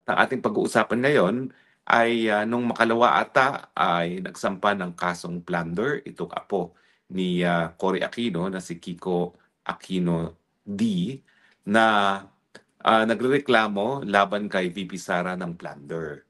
Ang ating pag-uusapan ngayon ay nung makalawa ata ay nagsampa ng kasong plunder itong apo ni Cory Aquino na si Kiko Aquino D na nagrereklamo laban kay VP Sara ng plunder.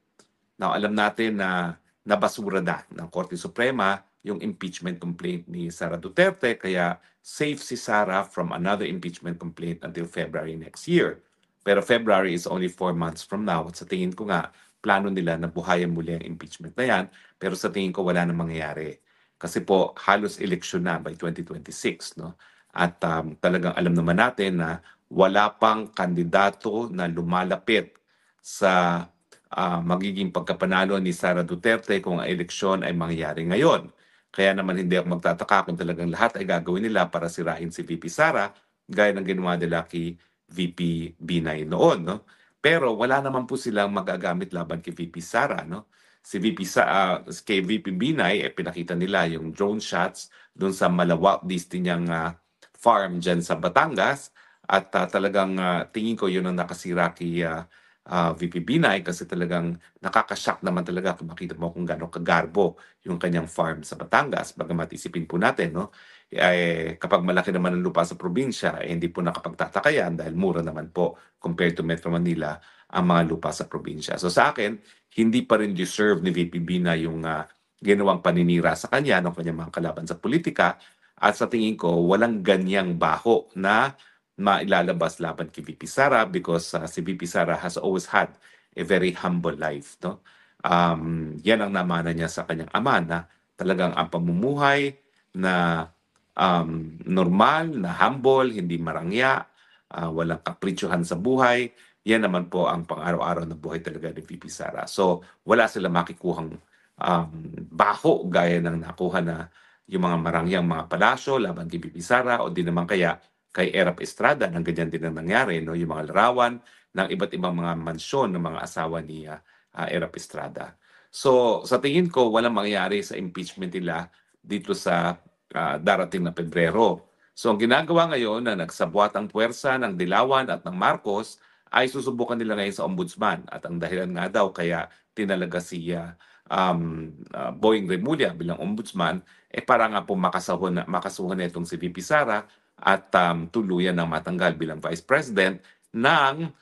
Now, alam natin na nabasura na ng Korte Suprema yung impeachment complaint ni Sara Duterte, kaya safe si Sara from another impeachment complaint until February next year. Pero February is only 4 months from now. At sa tingin ko nga, plano nila na buhayan muli ang impeachment na yan. Pero sa tingin ko, wala na mangyayari. Kasi po, halos eleksyon na by 2026. No? At talagang alam naman natin na wala pang kandidato na lumalapit sa magiging pagkapanalo ni Sara Duterte kung ang eleksyon ay mangyayari ngayon. Kaya naman hindi ako magtataka kung talagang lahat ay gagawin nila para sirain si VP Sara, gaya ng ginawa nila kay VP Binay noon. No? Pero wala naman po silang magagamit laban kay VP Sara. No? Si kay VP Binay, pinakita nila yung drone shots doon sa Malawak Disney niyang farm dyan sa Batangas. At talagang tingin ko yun ang nakasira kay VP Binay kasi talagang nakakashock naman talaga kung makita mo kung gano'ng kagarbo yung kanyang farm sa Batangas. Bagamat isipin po natin, no? Kapag malaki naman ang lupa sa probinsya, hindi po nakapagtataka yan dahil mura naman po compared to Metro Manila ang mga lupa sa probinsya. So sa akin, hindi pa rin deserve ni VP Binay yung ginawang paninira sa kanya ng kanyang mga kalaban sa politika. At sa tingin ko, walang ganyang baho na mailalabas laban kay VP Sara because si VP Sara has always had a very humble life. No? Yan ang namana niya sa kanyang ama na talagang ang pamumuhay na normal, na humble, hindi marangya, walang kapritsuhan sa buhay. Yan naman po ang pang-araw-araw na buhay talaga ni VP Sara. So wala sila makikuhang baho gaya ng nakuha na yung mga marangyang mga palasyo laban kay VP Sara o di naman kaya kay Erap Estrada nang ganyan din ang nangyari, no? Yung mga larawan ng iba't ibang mga mansyon ng mga asawa ni Erap Estrada. So sa tingin ko, walang mangyayari sa impeachment nila dito sa darating na Pebrero. So ang ginagawa ngayon na nagsabwat ang puwersa ng Dilawan at ng Marcos ay susubukan nila ngayon sa ombudsman. At ang dahilan nga daw kaya tinalaga si Boying Remulla bilang ombudsman para nga po makasuhan na itong si VP Sara at tuluyan ng matanggal bilang Vice President nang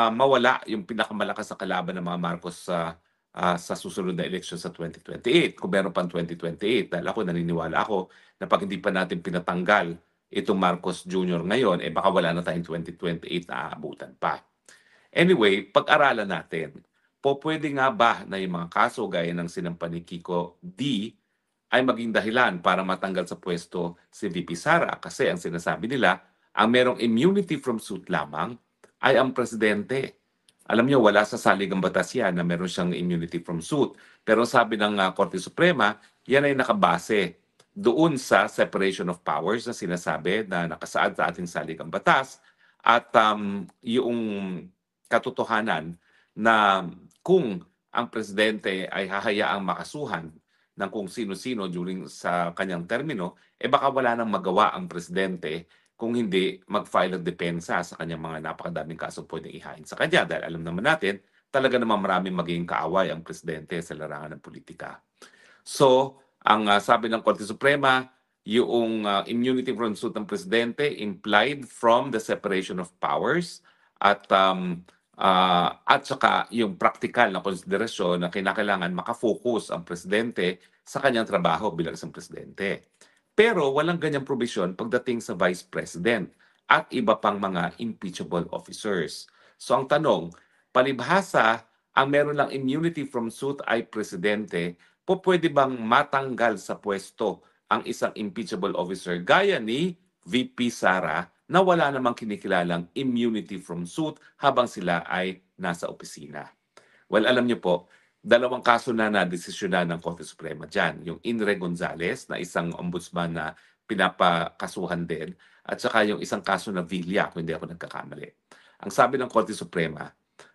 mawala yung pinakamalakas na kalaban ng mga Marcos sa susunod na eleksyon sa 2028. Kung meron pang 2028, dahil naniniwala ako na pag hindi pa natin pinatanggal itong Marcos Jr. ngayon, baka wala na tayong 2028 na aabutan pa. Anyway, pag-aralan natin, pwede nga ba na yung mga kaso gaya ng sinampa ni Kiko D ay maging dahilan para matanggal sa pwesto si VP Sara kasi ang sinasabi nila, ang merong immunity from suit lamang ay ang presidente. Alam niyo, wala sa saligang batas yan na meron siyang immunity from suit. Pero sabi ng Korte Suprema, yan ay nakabase doon sa separation of powers na sinasabi na nakasaad sa ating saligang batas at yung katotohanan na kung ang presidente ay hahayaang makasuhan ng kung sino-sino during sa kanyang termino, baka wala nang magawa ang presidente kung hindi mag-file ng depensa sa kanyang mga napakadaming kaso pwedeng ihain sa kanya. Dahil alam naman natin, talaga naman maraming magiging kaaway ang presidente sa larangan ng politika. So, ang sabi ng Korte Suprema, yung immunity from suit ng presidente implied from the separation of powers at saka yung practical na konsiderasyon na kinakailangan makafocus ang presidente sa kanyang trabaho bilang isang presidente. Pero walang ganyang provision pagdating sa vice president at iba pang mga impeachable officers. So ang tanong, palibhasa, ang meron lang immunity from suit ay presidente, pwede bang matanggal sa pwesto ang isang impeachable officer gaya ni VP Sara na wala namang kinikilalang immunity from suit habang sila ay nasa opisina? Well, alam niyo po, dalawang kaso na nadesisyonan ng Korte Suprema dyan. Yung Inre Gonzales na isang ombudsman na pinapakasuhan din at saka yung isang kaso na Villa, kung hindi ako nagkakamali. Ang sabi ng Korte Suprema,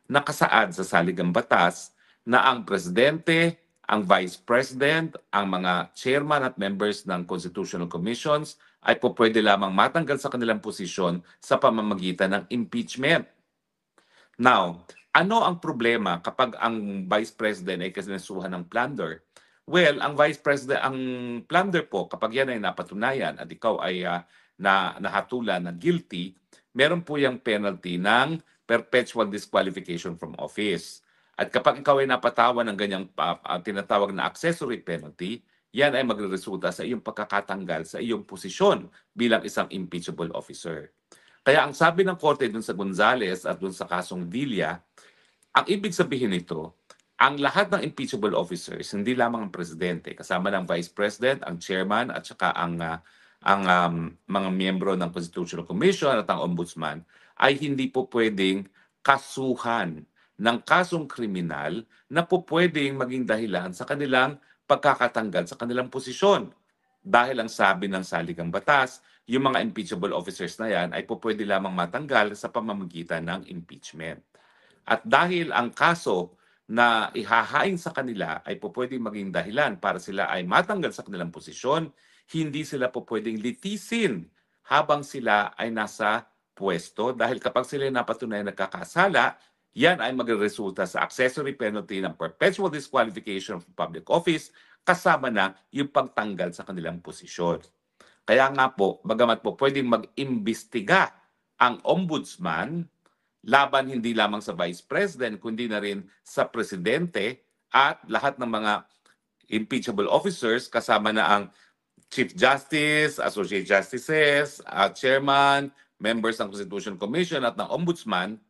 nakasaad sa saligang batas na ang presidente, ang vice president, ang mga chairman at members ng constitutional commissions ay pwede lamang matanggal sa kanilang posisyon sa pamamagitan ng impeachment. Now, ano ang problema kapag ang Vice President ay kinasuhan ng plunder? Well, ang Vice President, ang plunder po, kapag yan ay napatunayan at ikaw ay nahatulan na guilty, meron po yung penalty ng perpetual disqualification from office. At kapag ikaw ay napatawan ng ganyang tinatawag na accessory penalty, yan ay magreresulta sa iyong pagkakatanggal sa iyong posisyon bilang isang impeachable officer. Kaya ang sabi ng korte dun sa Gonzales at dun sa kasong Villa, ang ibig sabihin nito, ang lahat ng impeachable officers, hindi lamang ang presidente, kasama ng vice president, ang chairman at saka ang mga miyembro ng Constitutional Commission at ang ombudsman ay hindi po pwedeng kasuhan ng kasong kriminal na po pwedeng maging dahilan sa kanilang pagkakatanggal sa kanilang posisyon. Dahil ang sabi ng saligang batas, yung mga impeachable officers na yan ay po pwede lamang matanggal sa pamamagitan ng impeachment. At dahil ang kaso na ihahain sa kanila ay po pwedeng maging dahilan para sila ay matanggal sa kanilang posisyon, hindi sila po pwedeng litisin habang sila ay nasa pwesto dahil kapag sila napatunayan nagkakasala, yan ay magreresulta sa accessory penalty ng perpetual disqualification from public office kasama na yung pagtanggal sa kanilang posisyon. Kaya nga po, bagamat po pwedeng mag-imbestiga ang ombudsman laban hindi lamang sa vice president, kundi na rin sa presidente at lahat ng mga impeachable officers kasama na ang Chief Justice, Associate Justices, Chairman, members ng Constitution Commission at ng Ombudsman,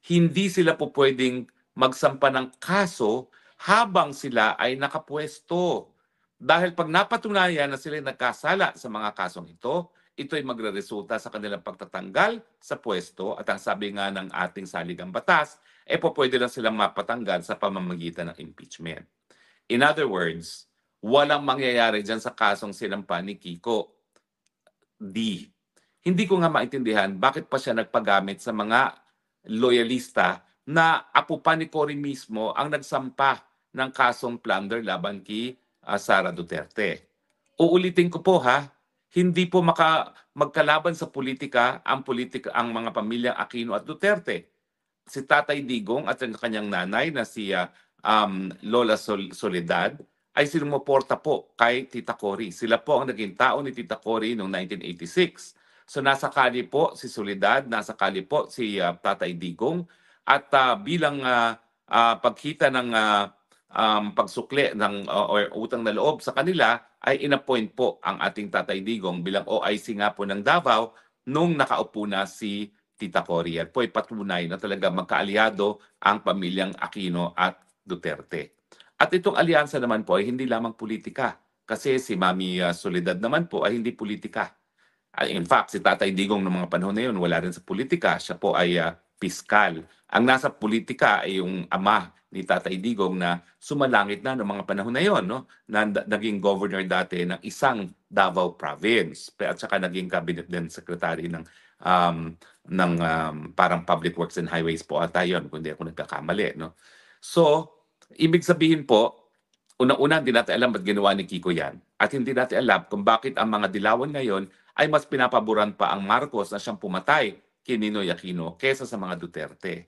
hindi sila po pwedeng magsampa ng kaso habang sila ay nakapwesto. Dahil pag napatunayan na sila nagkasala sa mga kasong ito ay magreresulta sa kanilang pagtatanggal sa pwesto at ang sabi nga ng ating saligang batas, po pwede lang silang mapatanggal sa pamamagitan ng impeachment. In other words, walang mangyayari dyan sa kasong sinampa ni Kiko D. Hindi ko nga maintindihan bakit pa siya nagpagamit sa mga loyalista na apo pa ni Cory mismo ang nagsampa ng kasong plunder laban kay Sara Duterte. Uulitin ko po ha, hindi po magkalaban sa politika ang mga pamilyang Aquino at Duterte. Si Tatay Digong at ang kanyang nanay na si Lola Soledad ay sumuporta po kay Tita Cory. Sila po ang naging tao ni Tita Cory noong 1986. So nasa kali po si Soledad, nasa kali po si Tatay Digong at bilang pagkita ng pagsukli ng or utang na loob sa kanila ay inappoint po ang ating Tatay Digong bilang OIC nga po ng Davao nung nakaupo na si Tita Cory. At po ay patunay na talaga magkaalyado ang pamilyang Aquino at Duterte. At itong alyansa naman po ay hindi lamang politika kasi si Mami Soledad naman po ay hindi politika. In fact, si Tatay Digong ng mga panahon na yun, wala rin sa politika. Siya po ay piskal. Ang nasa politika ay yung ama ni Tatay Digong na sumalangit na noong mga panahon na yon, no? Na naging governor dati ng isang Davao province. At saka naging cabinet din secretary ng parang Public Works and Highways po ata yun, kung hindi ako nagkakamali. No? So, ibig sabihin po, unang-una, hindi natin alam ba't ginawa ni Kiko yan. At hindi natin alam kung bakit ang mga dilawan ngayon ay mas pinapaboran pa ang Marcos na siyang pumatay kay Ninoy Aquino kaysa sa mga Duterte.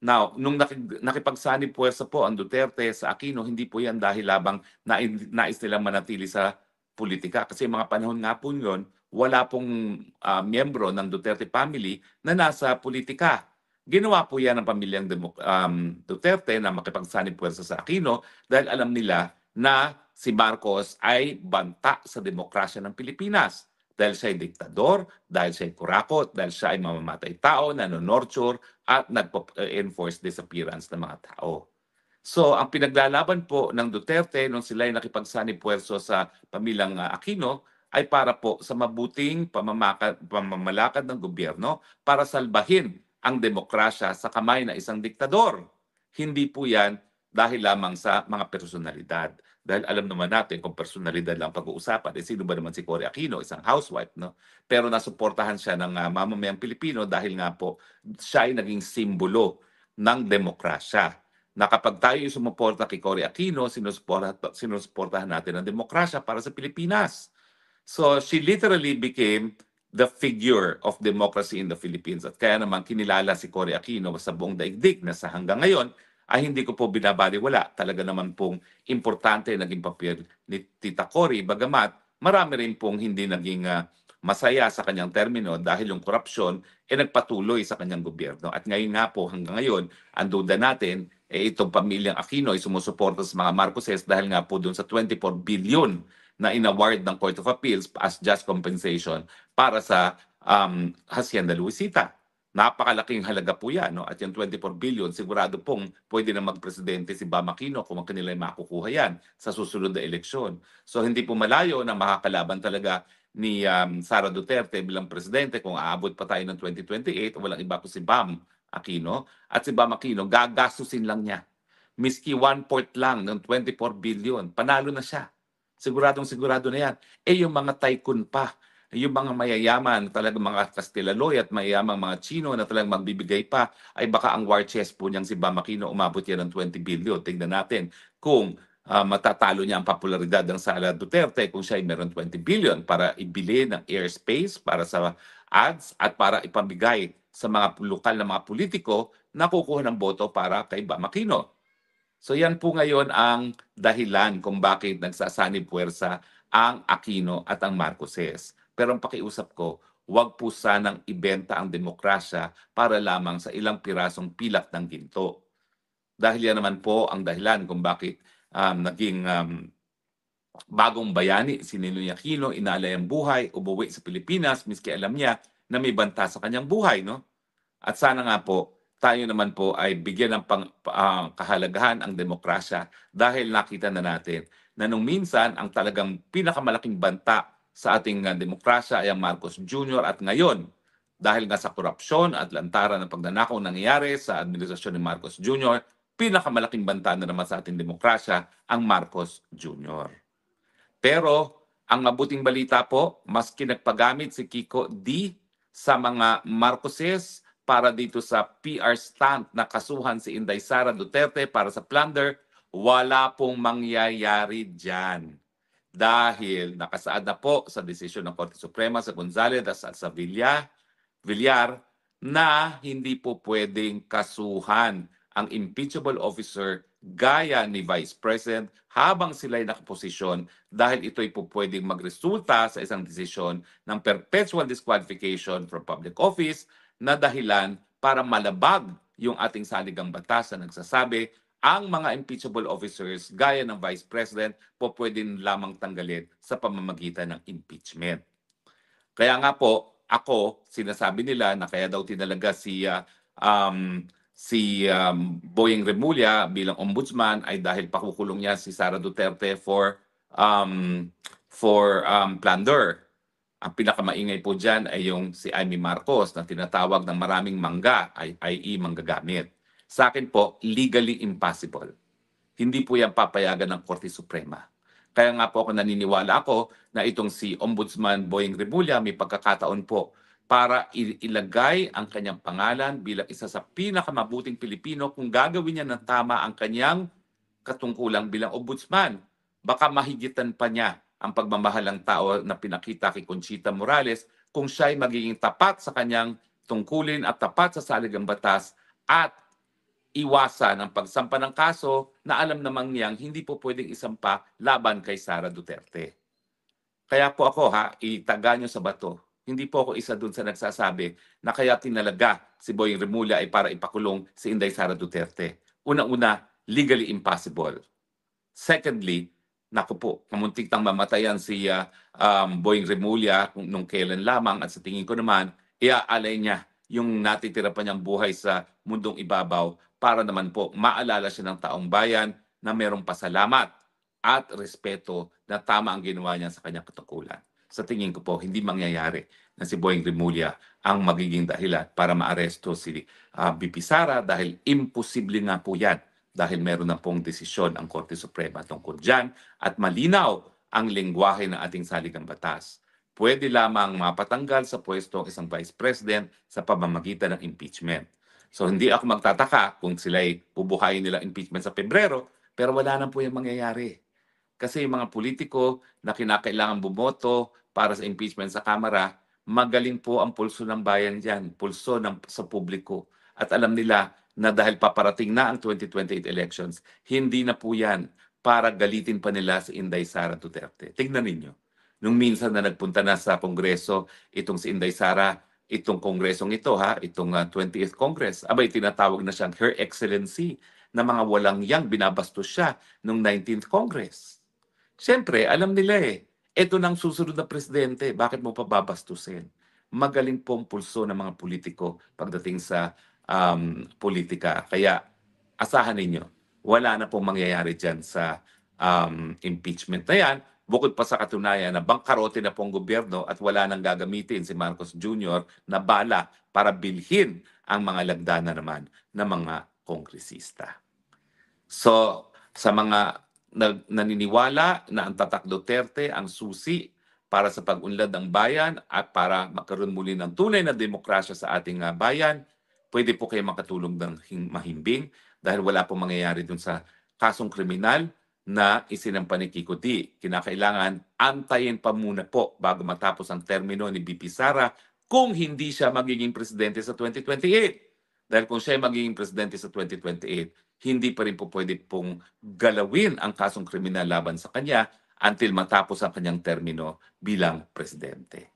Now, nung nakipagsanib puwersa po ang Duterte sa Aquino, hindi po yan dahil labang nais nilang manatili sa politika. Kasi mga panahon nga po yun, wala pong miyembro ng Duterte family na nasa politika. Ginawa po yan ng pamilyang Duterte na makipagsanib puwersa sa Aquino dahil alam nila na si Marcos ay banta sa demokrasya ng Pilipinas. Dahil siya ay diktador, dahil siya ay kurakot, dahil siya ay mamamatay tao, nanonorture, at nagpo-enforce disappearance ng mga tao. So, ang pinaglalaban po ng Duterte nung sila ay nakipagsanib puwerso sa pamilyang Aquino ay para po sa mabuting pamamalakad ng gobyerno para salbahin ang demokrasya sa kamay na isang diktador. Hindi po yan dahil lamang sa mga personalidad. Dahil alam naman natin kung personalidad lang pag-uusapan, sino ba naman si Cory Aquino, isang housewife, no? Pero nasuportahan siya ng mamamayang Pilipino dahil nga po siya ay naging simbolo ng demokrasya. Na kapag tayo sumuporta kay Cory Aquino, sinusuportahan natin ang demokrasya para sa Pilipinas. So she literally became the figure of democracy in the Philippines. At kaya naman kinilala si Cory Aquino sa buong daigdig na sa hanggang ngayon ay hindi ko po binabaliwala. Talaga naman pong importante naging papel ni Tita Cory, bagamat marami rin pong hindi naging masaya sa kanyang termino dahil yung korupsyon nagpatuloy sa kanyang gobyerno. At ngayon nga po, hanggang ngayon, ang duda natin, itong pamilyang Aquino ay sumusuporta sa mga Marcoses dahil nga po doon sa 24 billion na inaward ng Court of Appeals as just compensation para sa Hacienda Luisita. Napakalaking halaga po yan. No? At yung 24 billion, sigurado pong pwede na magpresidente si Bam Aquino kung kanila makukuha yan sa susunod na eleksyon. So hindi po malayo na makakalaban talaga ni Sara Duterte bilang presidente kung aabot pa tayo ng 2028. Walang iba ko si Bam Aquino. At si Bam Aquino, gagastusin lang niya. Miski 1/4 lang ng 24 billion, panalo na siya. Siguradong sigurado na yan. Yung mga tycoon pa, yung mga mayayaman, talagang mga Kastilaloy at mayayamang mga Chino na talagang magbibigay pa, ay baka ang war chest po niyang si Bam Aquino umabot yan ng 20 billion. Tingnan natin kung matatalo niya ang popularidad ng Sara Duterte kung siya ay meron 20 billion para ibili ng airspace para sa ads at para ipamigay sa mga lokal na mga politiko na kukuha ng boto para kay Bam Aquino. So yan po ngayon ang dahilan kung bakit nagsasanib puwersa ang Aquino at ang Marcoses. Pero ang pakiusap ko, huwag po sanang ibenta ang demokrasya para lamang sa ilang pirasong pilak ng ginto. Dahil yan naman po ang dahilan kung bakit naging bagong bayani si Ninoy Aquino, inaalay ang buhay, umuwi sa Pilipinas, miski alam niya na may banta sa kanyang buhay. No? At sana nga po, tayo naman po ay bigyan ng kahalagahan ang demokrasya dahil nakita na natin na nung minsan ang talagang pinakamalaking banta sa ating demokrasya ay ang Marcos Jr. At ngayon, dahil nga sa korupsyon at lantaran ng pagnanakaw nangyayari sa administrasyon ni Marcos Jr., pinakamalaking banta na naman sa ating demokrasya ang Marcos Jr. Pero ang mabuting balita po, maski nagpagamit si Kiko D sa mga Marcoses para dito sa PR stunt na kasuhan si Inday Sara Duterte para sa plunder, wala pong mangyayari dyan. Dahil nakasaad na po sa desisyon ng Korte Suprema sa Gonzales at sa Villar na hindi po pwedeng kasuhan ang impeachable officer gaya ni Vice President habang sila'y nakaposisyon dahil ito'y po pwedeng magresulta sa isang desisyon ng perpetual disqualification from public office na dahilan para malabag yung ating saligang batas na nagsasabi ang mga impeachable officers gaya ng Vice President po pwedeng lamang tanggalin sa pamamagitan ng impeachment. Kaya nga po, ako, sinasabi nila na kaya daw tinalaga si Boyeng Remulla bilang ombudsman ay dahil pakukulong niya si Sara Duterte for plunder. Ang pinakamaingay po dyan ay yung si Amy Marcos na tinatawag ng maraming mangga, i.e. manggagamit. Sa akin po, legally impossible. Hindi po yan papayagan ng Korte Suprema. Kaya nga po ako naniniwala ako na itong si Ombudsman Boyeng Remulla may pagkakataon po para ilagay ang kanyang pangalan bilang isa sa pinakamabuting Pilipino kung gagawin niya ng tama ang kanyang katungkulang bilang ombudsman. Baka mahigitan pa niya ang pagmamahal ng tao na pinakita kay Conchita Morales kung siya ay magiging tapat sa kanyang tungkulin at tapat sa saligang batas at iwasan ang pagsampa ng kaso na alam namang niyang hindi po pwedeng isampa laban kay Sara Duterte. Kaya po ako itaga nyo sa bato. Hindi po ako isa dun sa nagsasabi na kaya tinalaga si Boyeng Remulla ay para ipakulong si Inday Sara Duterte. Unang-una, legally impossible. Secondly, naku po, mamuntik nang mamatayan si Boyeng Remulla nung kailan lamang at sa tingin ko naman, iaalay niya yung natitira pa niyang buhay sa mundong ibabaw para naman po maalala siya ng taong bayan na merong pasalamat at respeto na tama ang ginawa niya sa kanyang katungkulan. Sa tingin ko po, hindi mangyayari na si Boyeng Remulla ang magiging dahilan para maaresto si BP Sara dahil imposible nga po yan dahil meron na pong desisyon ang Korte Suprema tungkol dyan at malinaw ang lengguwahe ng ating saligang batas. Pwede lamang mapatanggal sa pwesto ang isang Vice President sa pamamagitan ng impeachment. So hindi ako magtataka kung sila'y bubuhayin nila impeachment sa Pebrero, pero wala na po yung mangyayari. Kasi yung mga politiko na kinakailangan bumoto para sa impeachment sa Kamara, Magaling po ang pulso ng bayan diyan, pulso sa publiko. At alam nila na dahil paparating na ang 2028 elections, hindi na po yan para galitin pa nila si Inday Sara Duterte. Tignan ninyo. Nung minsan na nagpunta na sa Kongreso, itong si Inday Sara, itong Kongresong ito itong 20th Congress, abay tinatawag na siyang Her Excellency na mga walang yang binabastos siya nung 19th Congress. Siyempre, alam nila eto nang susunod na presidente, bakit mo pa babastusin? Magaling pong pulso ng mga politiko pagdating sa politika. Kaya asahan ninyo, wala na pong mangyayari dyan sa impeachment na yan. Bukod pa sa katunayan na bangkarote na pong gobyerno at wala nang gagamitin si Marcos Jr. na bala para bilhin ang mga lagdana naman ng mga kongresista. So, sa mga naniniwala na ang Tatak Duterte ang susi para sa pag-unlad ng bayan at para magkaroon muli ng tunay na demokrasya sa ating bayan, pwede po kayo makatulong ng mahimbing dahil wala pong mangyayari dun sa kasong kriminal na isinampa ni Kiko D. Kinakailangan antayin pa muna po bago matapos ang termino ni BP Sara kung hindi siya magiging presidente sa 2028. Dahil kung siya ay magiging presidente sa 2028, hindi pa rin po pwede pong galawin ang kasong kriminal laban sa kanya until matapos ang kanyang termino bilang presidente.